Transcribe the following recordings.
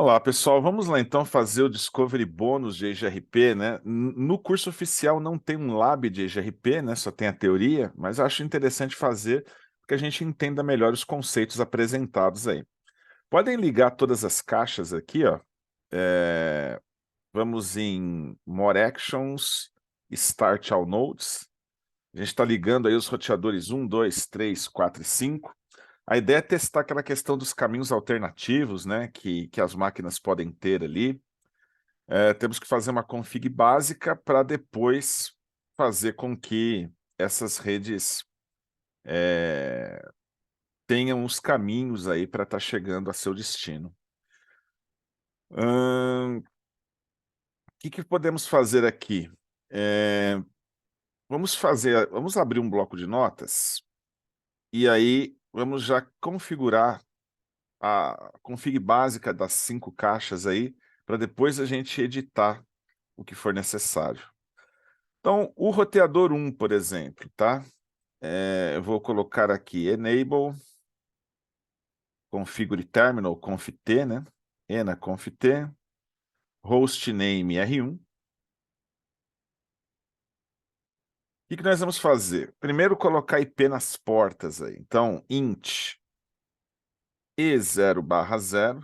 Olá, pessoal. Vamos lá então fazer o Discovery Bônus de EGRP, né? No curso oficial não tem um lab de EGRP, né? Só tem a teoria, mas eu acho interessante fazer porque a gente entenda melhor os conceitos apresentados aí. Podem ligar todas as caixas aqui, ó. Vamos em More Actions, Start All Nodes. A gente está ligando aí os roteadores 1, 2, 3, 4 e 5. A ideia é testar aquela questão dos caminhos alternativos, né, que as máquinas podem ter ali. Temos que fazer uma config básica para depois fazer com que essas redes tenham os caminhos aí para estar chegando a seu destino. O que podemos fazer aqui? Vamos abrir um bloco de notas e aí vamos já configurar a config básica das 5 caixas aí, para depois a gente editar o que for necessário. Então, o roteador 1, por exemplo, tá? Eu vou colocar aqui enable configure terminal, conft, né? Ena conft, hostname R1. O que nós vamos fazer? Primeiro, colocar IP nas portas aí. Então, int e0/0.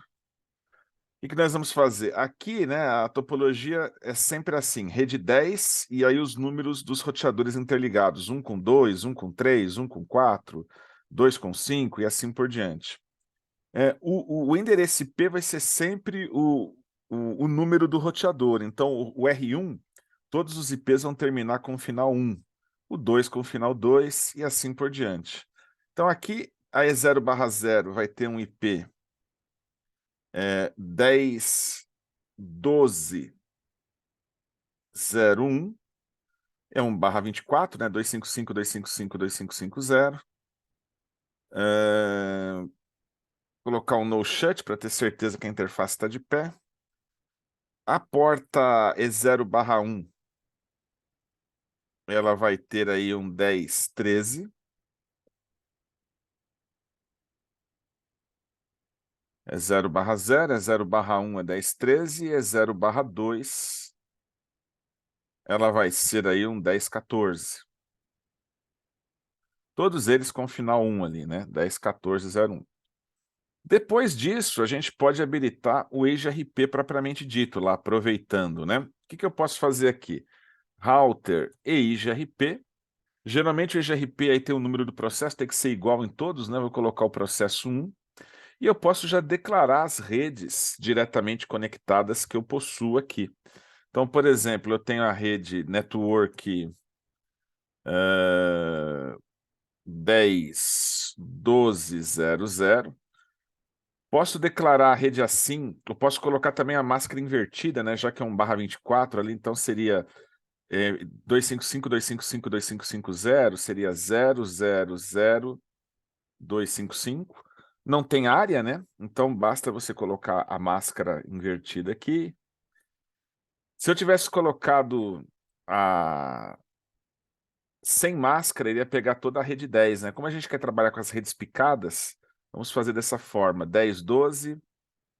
O que nós vamos fazer? Aqui, né, a topologia é sempre assim, rede 10 e aí os números dos roteadores interligados, 1 com 2, 1 com 3, 1 com 4, 2 com 5 e assim por diante. O endereço IP vai ser sempre o número do roteador. Então, o R1, todos os IPs vão terminar com o final 1, o 2 com o final 2 e assim por diante. Então, aqui, a E0/0 vai ter um IP 10.12.01, é 1/24, né? 255.255.255.0. Colocar um no shut para ter certeza que a interface está de pé. A porta E0/1, ela vai ter aí um 10.13. E0/0, E0/1 é 10.13, E0/2, ela vai ser aí um 10.14. Todos eles com final 1 ali, né? 10.14.01. Depois disso, a gente pode habilitar o EGRP propriamente dito, lá aproveitando, né? O que eu posso fazer aqui? Router e EGRP. Geralmente o EGRP aí tem o número do processo, tem que ser igual em todos, né? Vou colocar o processo 1. E eu posso já declarar as redes diretamente conectadas que eu possuo aqui. Então, por exemplo, eu tenho a rede network 10.12.00. Posso declarar a rede assim, eu posso colocar também a máscara invertida, né? Já que é um /24 ali, então seria 255.255.255.0, seria 0.0.0.255. Não tem área, né? Então basta você colocar a máscara invertida aqui. Se eu tivesse colocado sem máscara, ele ia pegar toda a rede 10, né? Como a gente quer trabalhar com as redes picadas, vamos fazer dessa forma: 10.12,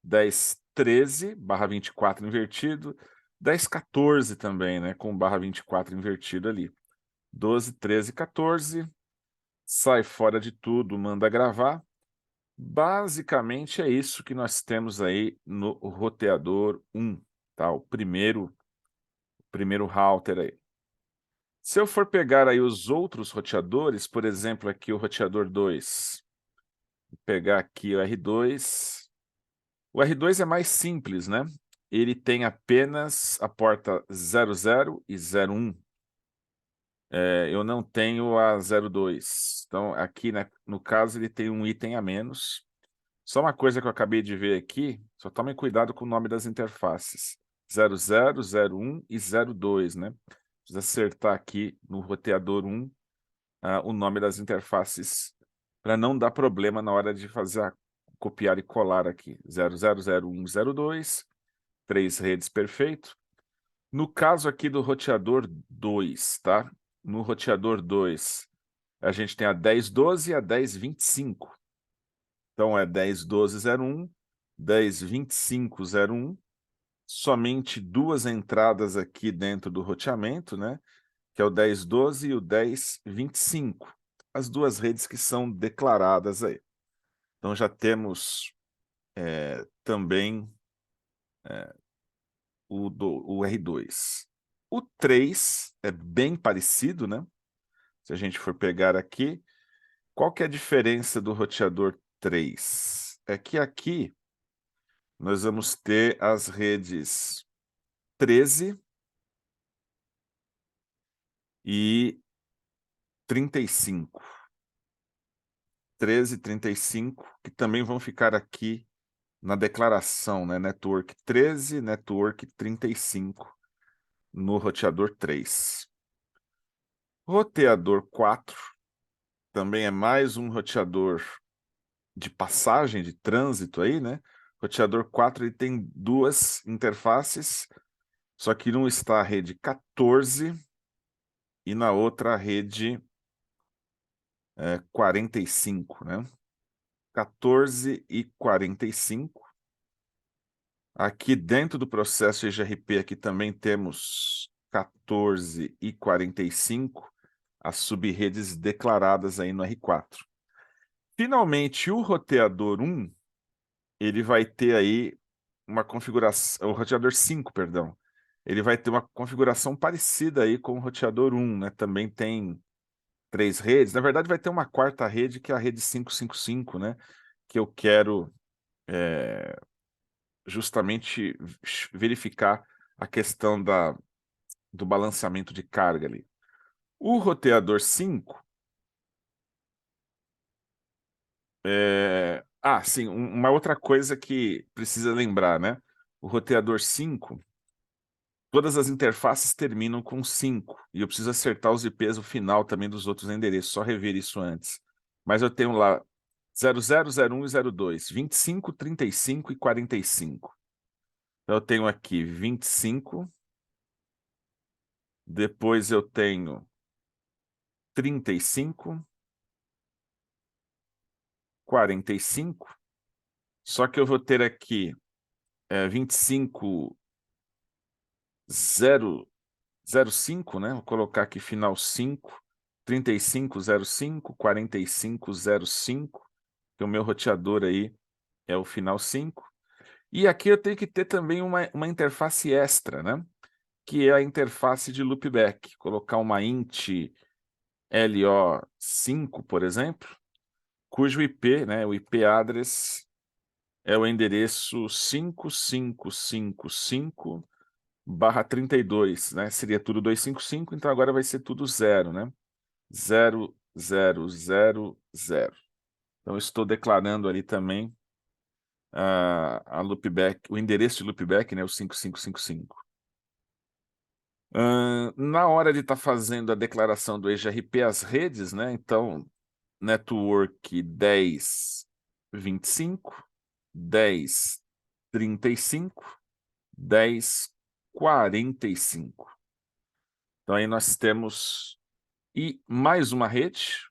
10.13/24 invertido, 10.14 também, né? Com /24 invertido ali. 12, 13, 14, sai fora de tudo, manda gravar. Basicamente é isso que nós temos aí no roteador 1, tá? O primeiro router aí. Se eu for pegar aí os outros roteadores, por exemplo, aqui o roteador 2, vou pegar aqui o R2. O R2 é mais simples, né? Ele tem apenas a porta 00 e 01. Eu não tenho a 02. Então, aqui, né, no caso, ele tem um item a menos. Só uma coisa que eu acabei de ver aqui, só tomem cuidado com o nome das interfaces. 00, 01 e 02, né? Precisa acertar aqui no roteador 1 o nome das interfaces para não dar problema na hora de fazer copiar e colar aqui. 0001, 02, 3 redes, perfeito. No caso aqui do roteador 2, tá? No roteador 2, a gente tem a 10.12 e a 10.25. Então, é 10.12.01, 102501, somente duas entradas aqui dentro do roteamento, né? Que é o 1012 e o 1025. As duas redes que são declaradas aí. Então já temos também o R2. O 3 é bem parecido, né? Se a gente for pegar aqui, qual que é a diferença do roteador 3? É que aqui nós vamos ter as redes 13 e 35. 13 e 35, que também vão ficar aqui na declaração, né? Network 13, Network 35, no roteador 3. Roteador 4 também é mais um roteador de passagem, de trânsito aí, né? Roteador 4 ele tem duas interfaces, só que num está a rede 14 e na outra a rede 45, né? 14 e 45. Aqui dentro do processo EGRP aqui também temos 14 e 45, as sub-redes declaradas aí no R4. Finalmente, o roteador 1, ele vai ter aí uma configuração, o roteador 5, perdão, ele vai ter uma configuração parecida aí com o roteador 1, né? Também tem 3 redes, na verdade vai ter uma quarta rede, que é a rede 555, né? Que eu quero justamente verificar a questão do balanceamento de carga ali. O roteador 5, sim, uma outra coisa que precisa lembrar, né? O roteador 5, todas as interfaces terminam com 5, e eu preciso acertar os IPs no final também dos outros endereços, só rever isso antes. Mas eu tenho lá 00, 01 e 02, 25, 35 e 45. Então eu tenho aqui 25, depois eu tenho 35, 45, só que eu vou ter aqui 25, 005, né? Vou colocar aqui final 5, 35, 05, 45, 05, que o meu roteador aí é o final 5. E aqui eu tenho que ter também uma interface extra, né? Que é a interface de loopback. Colocar uma int LO5, por exemplo, cujo IP, né, o IP address é o endereço 5555/32, né? Seria tudo 255, então agora vai ser tudo 0, né? 0000. Então estou declarando ali também a loopback, o endereço de loopback, né, o 5555. Na hora de estar fazendo a declaração do EGRP, as redes, né? Então, network 1025, 1035, 1045. Então aí nós temos mais uma rede,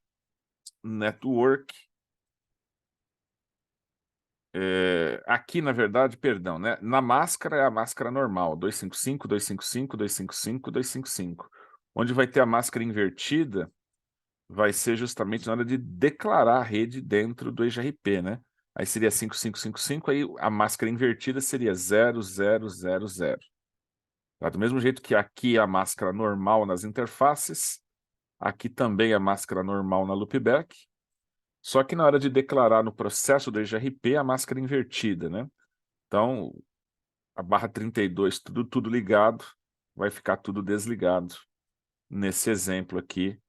network. Aqui, na verdade, perdão, né? Na máscara é a máscara normal, 255, 255, 255, 255. Onde vai ter a máscara invertida, vai ser justamente na hora de declarar a rede dentro do EGRP, né? Aí seria 5555, aí a máscara invertida seria 0000. Tá? Do mesmo jeito que aqui é a máscara normal nas interfaces, aqui também é a máscara normal na loopback, só que na hora de declarar no processo do EGRP, a máscara invertida, né? Então, a barra 32, tudo ligado, vai ficar tudo desligado nesse exemplo aqui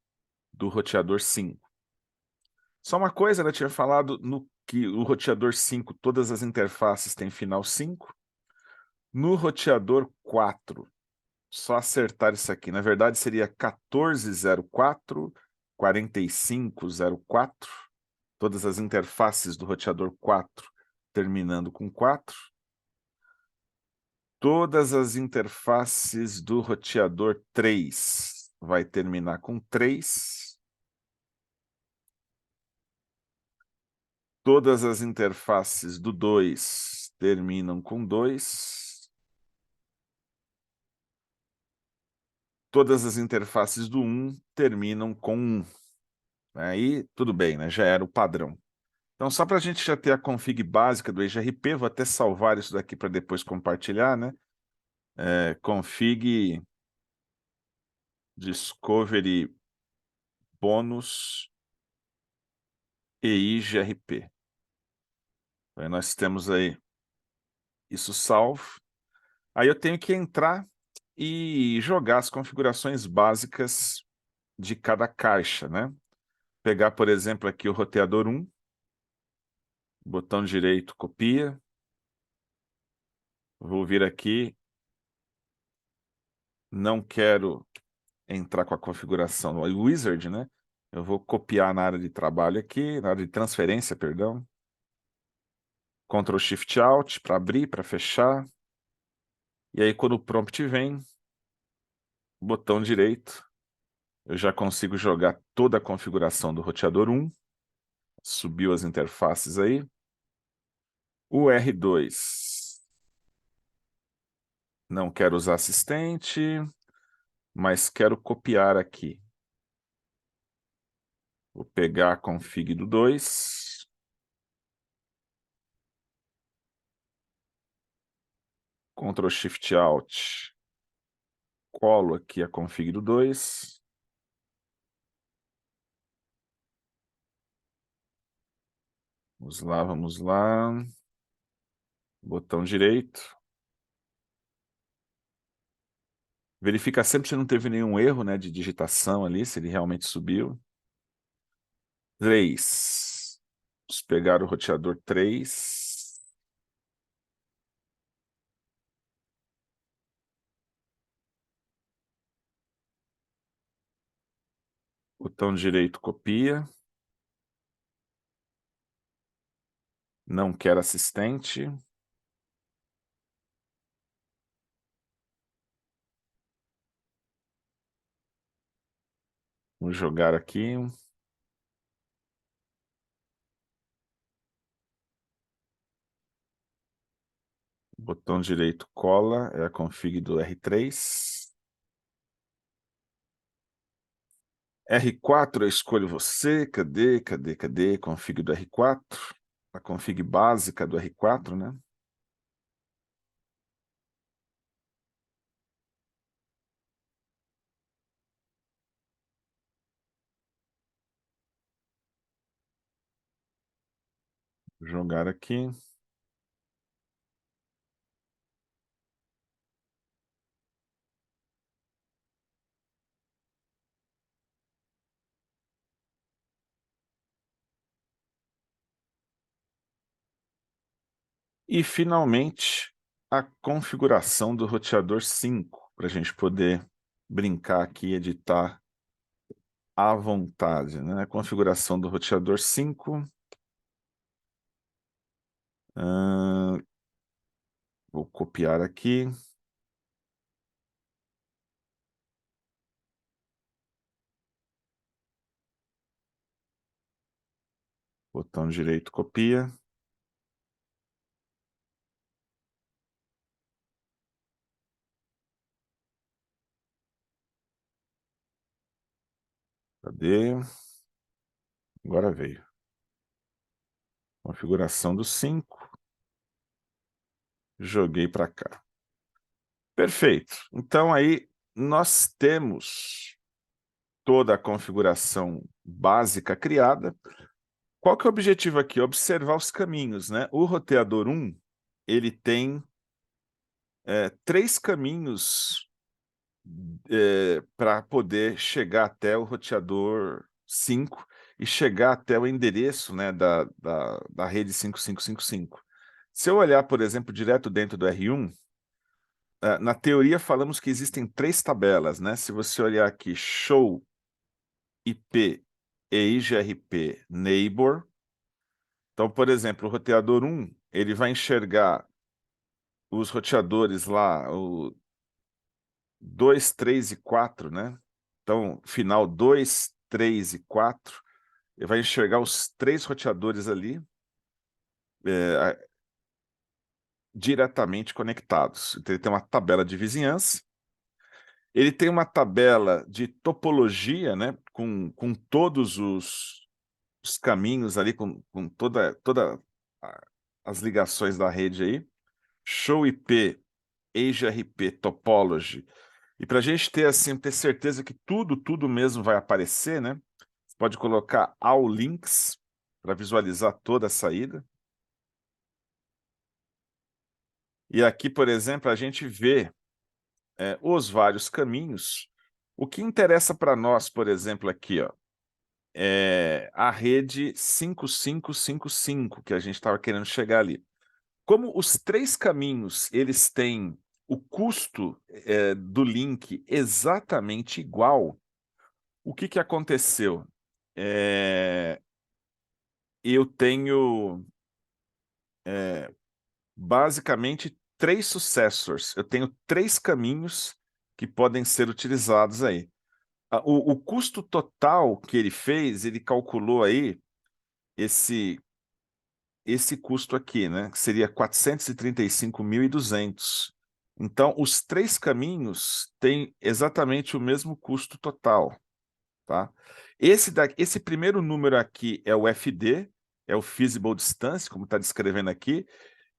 do roteador 5. Só uma coisa, né? Eu tinha falado no que o roteador 5, todas as interfaces têm final 5. No roteador 4, só acertar isso aqui. Na verdade, seria 1404, 4504. Todas as interfaces do roteador 4 terminando com 4. Todas as interfaces do roteador 3 vai terminar com 3. Todas as interfaces do 2 terminam com 2. Todas as interfaces do 1 terminam com 1. Aí, tudo bem, né? Já era o padrão. Então, só para a gente já ter a config básica do EGRP, vou até salvar isso daqui para depois compartilhar, né? Config Discovery Bônus EIGRP. Aí nós temos aí isso salvo. Aí eu tenho que entrar e jogar as configurações básicas de cada caixa, né? Pegar, por exemplo, aqui o roteador 1, botão direito, copia. Vou vir aqui, não quero entrar com a configuração no Wizard, né? Eu vou copiar na área de trabalho aqui, na área de transferência, perdão. Ctrl Shift Alt para abrir, para fechar. E aí quando o prompt vem, botão direito, eu já consigo jogar toda a configuração do roteador 1. Subiu as interfaces aí. O R2, não quero usar assistente, mas quero copiar aqui. Vou pegar a config do 2. Ctrl Shift Alt. Colo aqui a config do 2. Vamos lá. Botão direito. Verifica sempre se não teve nenhum erro, né, de digitação ali, se ele realmente subiu. 3. Vamos pegar o roteador 3. Botão direito, copia. Não quero assistente. Vou jogar aqui. Botão direito, cola. É a config do R3. R4, eu escolho você. Cadê? Config do R4. A config básica do R4, né? Vou jogar aqui. E, finalmente, a configuração do roteador 5, para a gente poder brincar aqui e editar à vontade, né? A configuração do roteador 5. Vou copiar aqui. Botão direito, copia. Cadê? Agora veio. Configuração do 5. Joguei para cá. Perfeito. Então, aí, nós temos toda a configuração básica criada. Qual que é o objetivo aqui? Observar os caminhos, né? O roteador 1, ele tem 3 caminhos para poder chegar até o roteador 5 e chegar até o endereço, né, da rede 5555. Se eu olhar, por exemplo, direto dentro do R1, na teoria falamos que existem 3 tabelas, né? Se você olhar aqui, show IP e IGRP neighbor. Então, por exemplo, o roteador 1, ele vai enxergar os roteadores lá, o 2, 3 e 4, né? Então, final 2, 3 e 4, ele vai enxergar os 3 roteadores ali. diretamente conectados. Então, ele tem uma tabela de vizinhança, ele tem uma tabela de topologia, né, com todos os caminhos ali, com toda as ligações da rede aí, Show IP, EJRP, Topology. E para a gente ter assim, ter certeza que tudo mesmo vai aparecer, né? Você pode colocar All Links para visualizar toda a saída. E aqui, por exemplo, a gente vê os vários caminhos. O que interessa para nós, por exemplo, aqui, ó, é a rede 5555, que a gente estava querendo chegar ali. Como os três caminhos eles têm o custo do link exatamente igual, o que aconteceu? Eu tenho basicamente três successors. Eu tenho três caminhos que podem ser utilizados aí. O custo total que ele fez, ele calculou aí esse custo aqui, né? Que seria 435.200. Então, os três caminhos têm exatamente o mesmo custo total, tá? Esse primeiro número aqui é o FD, é o Feasible Distance, como está descrevendo aqui,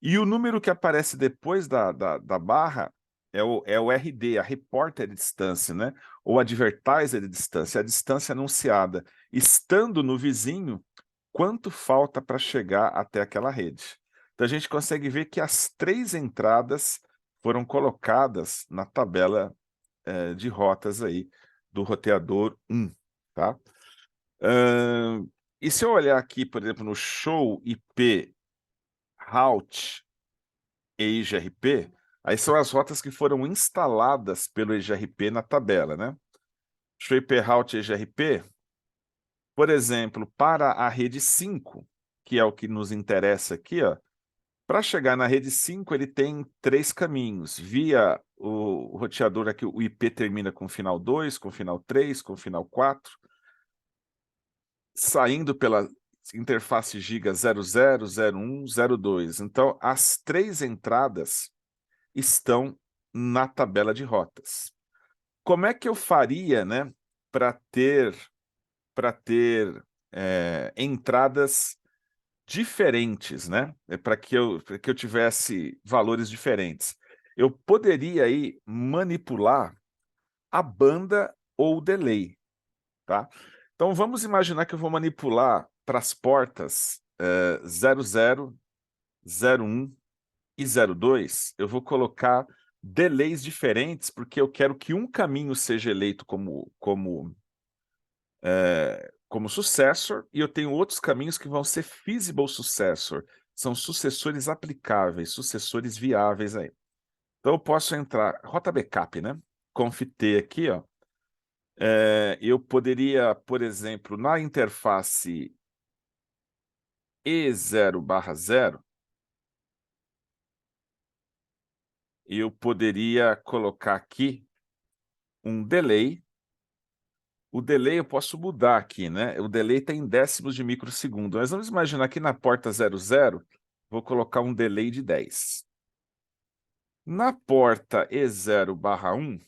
e o número que aparece depois da barra é o RD, a Reported Distance, né? Ou Advertised Distance, a distância anunciada. Estando no vizinho, quanto falta para chegar até aquela rede? Então a gente consegue ver que as três entradas foram colocadas na tabela de rotas aí do roteador 1, tá? E se eu olhar aqui, por exemplo, no Show IP Route EIGRP, aí são as rotas que foram instaladas pelo EIGRP na tabela, né? Show IP Route EIGRP, por exemplo, para a rede 5, que é o que nos interessa aqui, ó, para chegar na rede 5, ele tem três caminhos. Via o roteador aqui, o IP termina com final 2, com final 3, com final 4. Saindo pela interface giga 00, 01, 02. Então, as três entradas estão na tabela de rotas. Como é que eu faria, né, para ter entradas diferentes, né? Para que eu tivesse valores diferentes. Eu poderia aí manipular a banda ou o delay, tá? Então vamos imaginar que eu vou manipular para as portas 00, 01 e 02, eu vou colocar delays diferentes, porque eu quero que um caminho seja eleito como successor, e eu tenho outros caminhos que vão ser feasible successor, são sucessores aplicáveis, sucessores viáveis aí. Então eu posso entrar, rota backup, né? Conft aqui, ó. Eu poderia, por exemplo, na interface E0/0, eu poderia colocar aqui um delay. O delay eu posso mudar aqui, né? O delay está em décimos de microsegundo. Mas vamos imaginar que na porta 00, vou colocar um delay de 10. Na porta E0/1,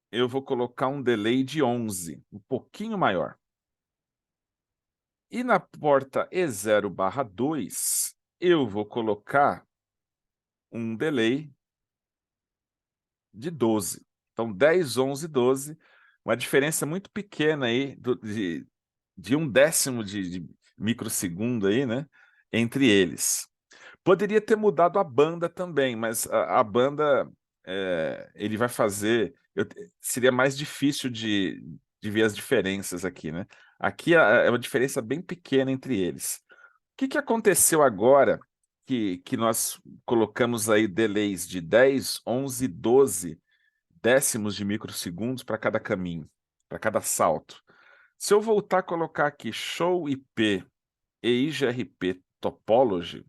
eu vou colocar um delay de 11, um pouquinho maior. E na porta E0/2, eu vou colocar um delay de 12. Então, 10, 11, 12, uma diferença muito pequena aí de um décimo de microsegundo aí, né, entre eles. Poderia ter mudado a banda também, mas a banda ele vai fazer. Seria mais difícil de ver as diferenças aqui, né? Aqui é uma diferença bem pequena entre eles. O que aconteceu agora que nós colocamos aí delays de 10, 11, 12 décimos de microsegundos para cada caminho, para cada salto? Se eu voltar a colocar aqui Show IP e IGRP Topology,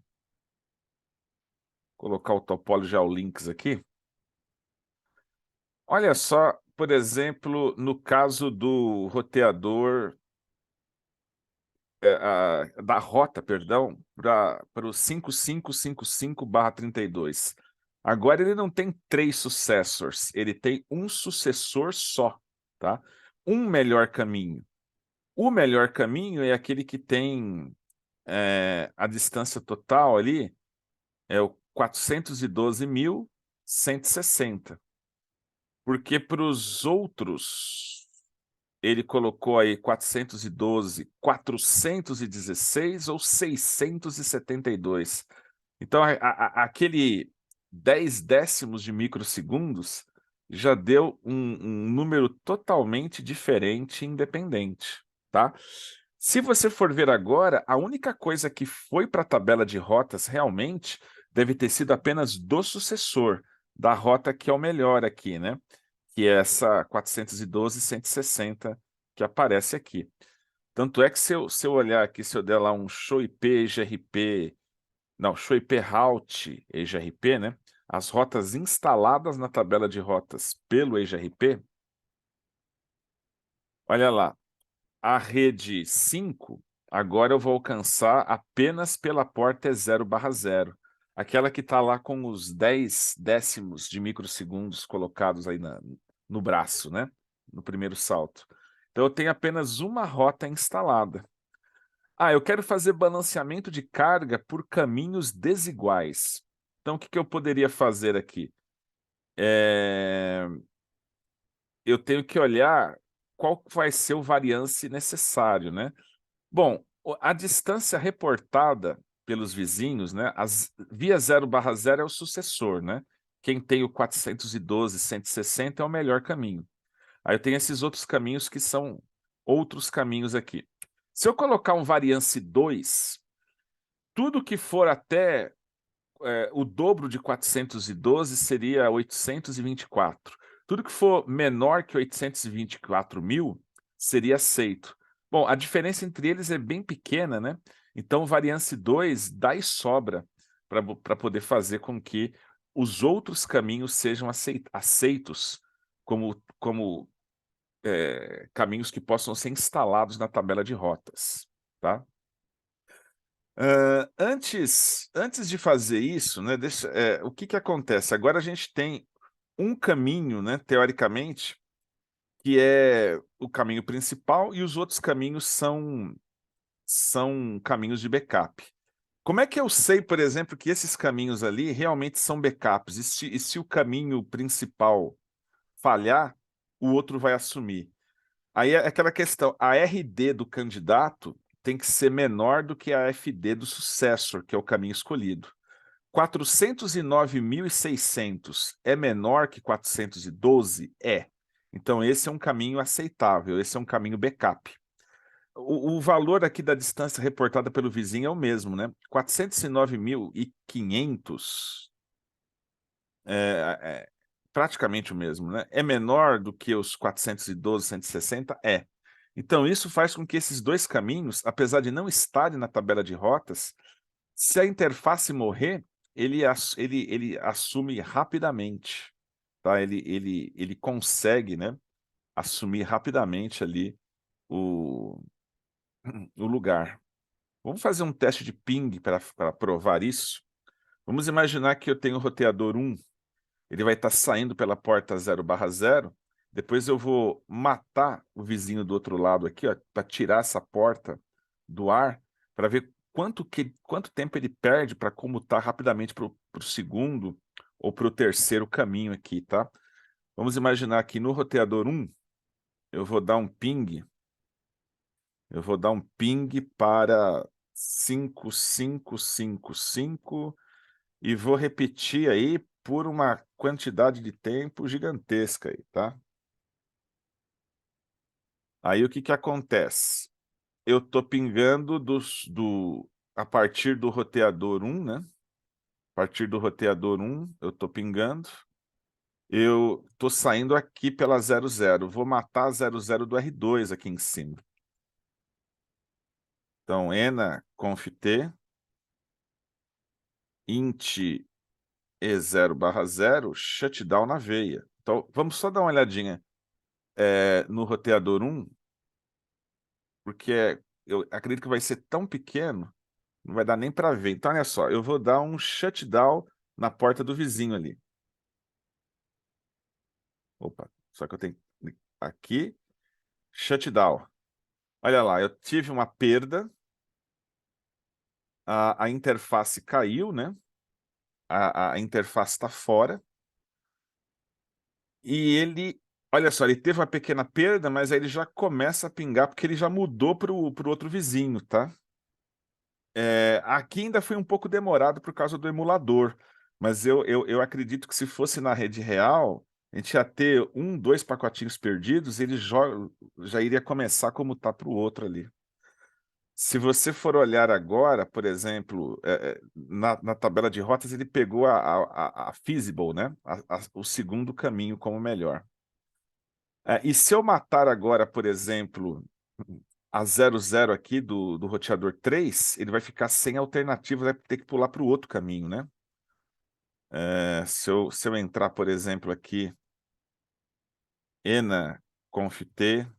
colocar o Topology ao links aqui, olha só, por exemplo, no caso do roteador da rota, perdão, para o 5555/32. Agora ele não tem 3 successors, ele tem um sucessor só, tá? Um melhor caminho. O melhor caminho é aquele que tem a distância total ali, é o 412.160. Porque para os outros, ele colocou aí 412, 416 ou 672. Então, aquele 10 décimos de microsegundos já deu um número totalmente diferente e independente, tá? Se você for ver agora, a única coisa que foi para a tabela de rotas realmente deve ter sido apenas do sucessor, da rota que é o melhor aqui, né? Que é essa 412.160 que aparece aqui. Tanto é que se eu olhar aqui, se eu der lá um show IP EGRP, não, show IP route EGRP, né? As rotas instaladas na tabela de rotas pelo EGRP, olha lá, a rede 5, agora eu vou alcançar apenas pela porta E0/0, aquela que está lá com os 10 décimos de microsegundos colocados aí no braço, né? No primeiro salto. Então eu tenho apenas uma rota instalada. Ah, eu quero fazer balanceamento de carga por caminhos desiguais. Então o que eu poderia fazer aqui? Eu tenho que olhar qual vai ser o variance necessário, né? Bom, a distância reportada pelos vizinhos, né? Via 0/0 é o sucessor, né? Quem tem o 412.160 é o melhor caminho. Aí eu tenho esses outros caminhos que são outros caminhos aqui. Se eu colocar um variance 2, tudo que for até o dobro de 412 seria 824. Tudo que for menor que 824.000 seria aceito. Bom, a diferença entre eles é bem pequena, né? Então, o variance 2 dá e sobra para poder fazer com que os outros caminhos sejam aceitos como caminhos que possam ser instalados na tabela de rotas, tá? Antes de fazer isso, né, o que acontece? Agora a gente tem um caminho, né, teoricamente, que é o caminho principal e os outros caminhos são caminhos de backup. Como é que eu sei, por exemplo, que esses caminhos ali realmente são backups? E se o caminho principal falhar, o outro vai assumir? Aí é aquela questão, a RD do candidato tem que ser menor do que a FD do sucessor, que é o caminho escolhido. 409.600 é menor que 412? É. Então esse é um caminho aceitável, esse é um caminho backup. O valor aqui da distância reportada pelo vizinho é o mesmo, né? 409.500 é praticamente o mesmo, né? É menor do que os 412.160? É. Então, isso faz com que esses dois caminhos, apesar de não estarem na tabela de rotas, se a interface morrer, ele assume rapidamente, tá? Ele consegue, né, assumir rapidamente ali o, o lugar. Vamos fazer um teste de ping para provar isso? Vamos imaginar que eu tenho o roteador 1, ele vai estar saindo pela porta 0/0, depois eu vou matar o vizinho do outro lado aqui, para tirar essa porta do ar, para ver quanto tempo ele perde para comutar rapidamente para o segundo ou para o terceiro caminho aqui, tá? Vamos imaginar que no roteador 1, eu vou dar um ping para 5555 e vou repetir aí por uma quantidade de tempo gigantesca aí, tá? Aí o que acontece? Eu tô pingando a partir do roteador 1, né? A partir do roteador 1, eu tô pingando. Eu tô saindo aqui pela 00. Vou matar a 00 do R2 aqui em cima. Então, ena conft int e0/0 shutdown na veia. Então, vamos só dar uma olhadinha no roteador 1, porque eu acredito que vai ser tão pequeno, não vai dar nem para ver. Então, olha só, eu vou dar um shutdown na porta do vizinho ali. Opa, só que eu tenho aqui, shutdown. Olha lá, eu tive uma perda, a interface caiu, né? A interface está fora. E ele, olha só, ele teve uma pequena perda, mas aí ele já começa a pingar, porque ele já mudou para o outro vizinho, tá? Aqui ainda foi um pouco demorado por causa do emulador, mas eu acredito que se fosse na rede real, a gente ia ter um, dois pacotinhos perdidos, e ele já iria começar como tá para o outro ali. Se você for olhar agora, por exemplo, na tabela de rotas, ele pegou a feasible, né? O segundo caminho como melhor. E se eu matar agora, por exemplo, a 00 aqui do roteador 3, ele vai ficar sem alternativa, vai ter que pular para o outro caminho, né? Se eu entrar, por exemplo, aqui, ena conft,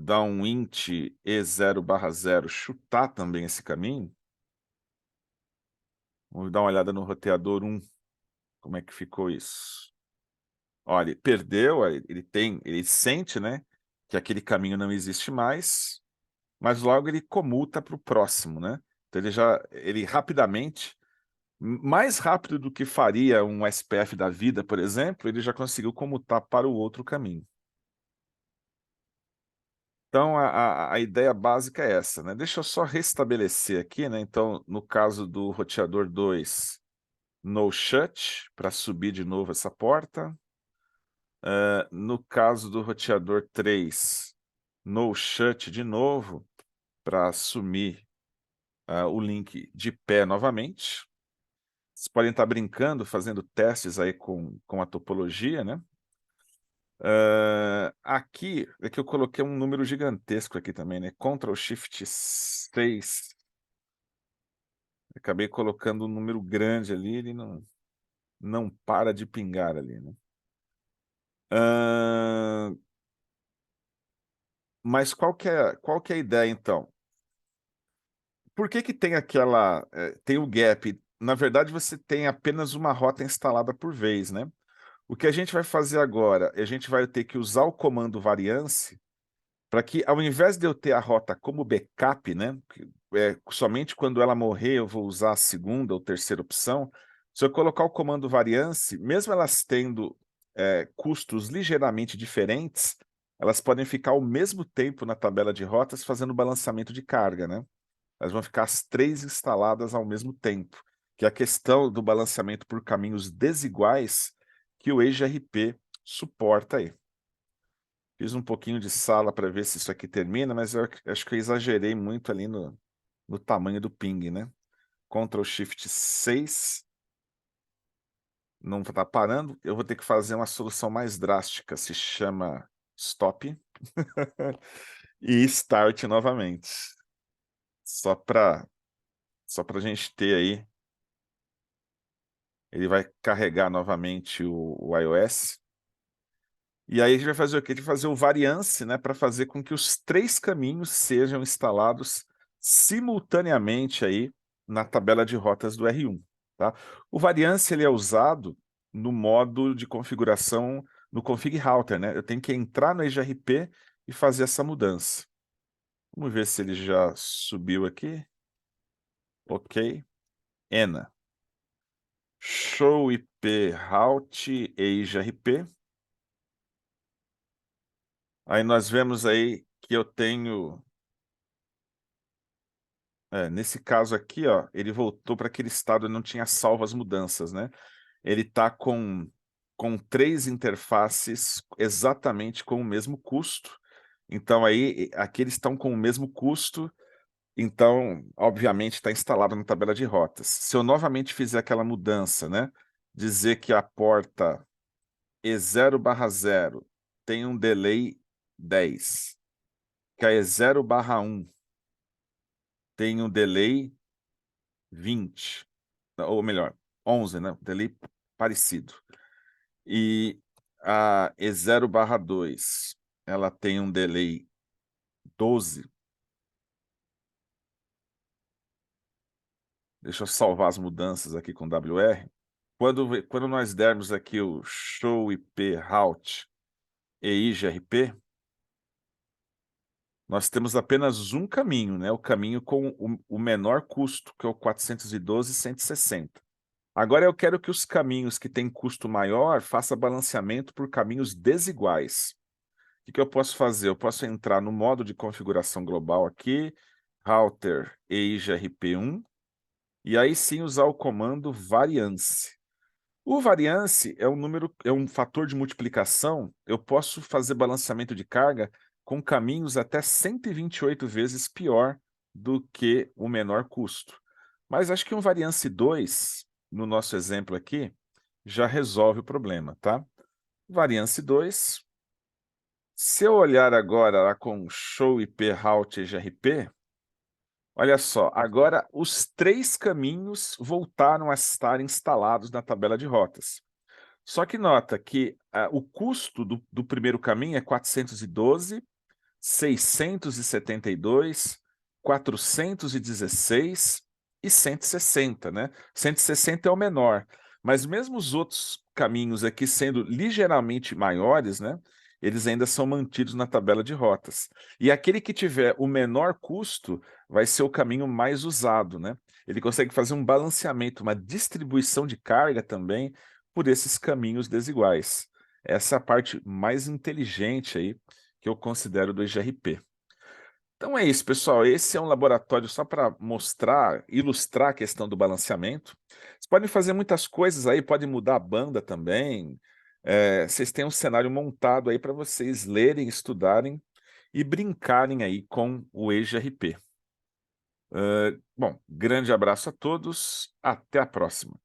dar um int e0/0, chutar também esse caminho, vamos dar uma olhada no roteador 1, como é que ficou isso. Olha, ele perdeu, ele sente, né, que aquele caminho não existe mais, mas logo ele comuta para o próximo, né? Então ele rapidamente, mais rápido do que faria um SPF da vida, por exemplo, ele já conseguiu comutar para o outro caminho. Então, a ideia básica é essa, né? Deixa eu só restabelecer aqui, né? Então, no caso do roteador 2, no shut, para subir de novo essa porta. No caso do roteador 3, no shut de novo, para assumir o link de pé novamente. Vocês podem estar brincando, fazendo testes aí com a topologia, né? Aqui é que eu coloquei um número gigantesco aqui também, né? Ctrl Shift 6. Acabei colocando um número grande ali, ele não para de pingar ali, né? Mas qual que é a ideia, então? Por que tem tem o gap? Na verdade, você tem apenas uma rota instalada por vez, né? O que a gente vai fazer agora, a gente vai ter que usar o comando variance para que, ao invés de eu ter a rota como backup, né? Somente quando ela morrer eu vou usar a segunda ou terceira opção. Se eu colocar o comando variance, mesmo elas tendo custos ligeiramente diferentes, elas podem ficar ao mesmo tempo na tabela de rotas fazendo balanceamento de carga, né? Elas vão ficar as três instaladas ao mesmo tempo, que é a questão do balanceamento por caminhos desiguais que o EGRP suporta aí. Fiz um pouquinho de sala para ver se isso aqui termina, mas eu acho que eu exagerei muito ali no tamanho do ping, né? Ctrl Shift 6, não está parando, eu vou ter que fazer uma solução mais drástica, se chama stop, e start novamente. Só para a gente ter aí. Ele vai carregar novamente o iOS. E aí a gente vai fazer o quê? A gente vai fazer o variance, né, para fazer com que os três caminhos sejam instalados simultaneamente aí na tabela de rotas do R1, tá? O variance ele é usado no modo de configuração no config router, né? Eu tenho que entrar no EGRP e fazer essa mudança. Vamos ver se ele já subiu aqui. Ok. ENA. Show IP route EGRP. Aí nós vemos aí que eu tenho, nesse caso aqui, ó, ele voltou para aquele estado e não tinha salvo as mudanças, né? Ele está com três interfaces exatamente com o mesmo custo. Então aí, aqui eles estão com o mesmo custo, então, obviamente, está instalado na tabela de rotas. Se eu novamente fizer aquela mudança, né? Dizer que a porta E0/0 tem um delay 10, que a E0/1 tem um delay 20, ou melhor, 11, né? Delay parecido. E a E0/2, ela tem um delay 12. Deixa eu salvar as mudanças aqui com WR. Quando nós dermos aqui o show IP route e IGRP, nós temos apenas um caminho, né? O caminho com o menor custo, que é o 412.160. Agora eu quero que os caminhos que têm custo maior façam balanceamento por caminhos desiguais. O que eu posso fazer? Eu posso entrar no modo de configuração global aqui, router EIGRP1, e aí sim usar o comando variance. O variance é um fator de multiplicação. Eu posso fazer balanceamento de carga com caminhos até 128 vezes pior do que o menor custo. Mas acho que um variance 2, no nosso exemplo aqui, já resolve o problema, tá? Variance 2, se eu olhar agora lá com show IP route EGRP, olha só, agora os 3 caminhos voltaram a estar instalados na tabela de rotas. Só que nota que o custo do primeiro caminho é 412, 672, 416 e 160, né? 160 é o menor, mas mesmo os outros caminhos aqui sendo ligeiramente maiores, né? Eles ainda são mantidos na tabela de rotas. E aquele que tiver o menor custo vai ser o caminho mais usado, né? Ele consegue fazer um balanceamento, uma distribuição de carga também por esses caminhos desiguais. Essa é a parte mais inteligente aí que eu considero do IGRP. Então é isso, pessoal. Esse é um laboratório só para mostrar, ilustrar a questão do balanceamento. Vocês podem fazer muitas coisas aí, podem mudar a banda também. Vocês têm um cenário montado aí para vocês lerem, estudarem e brincarem aí com o EGRP. Bom, grande abraço a todos, até a próxima.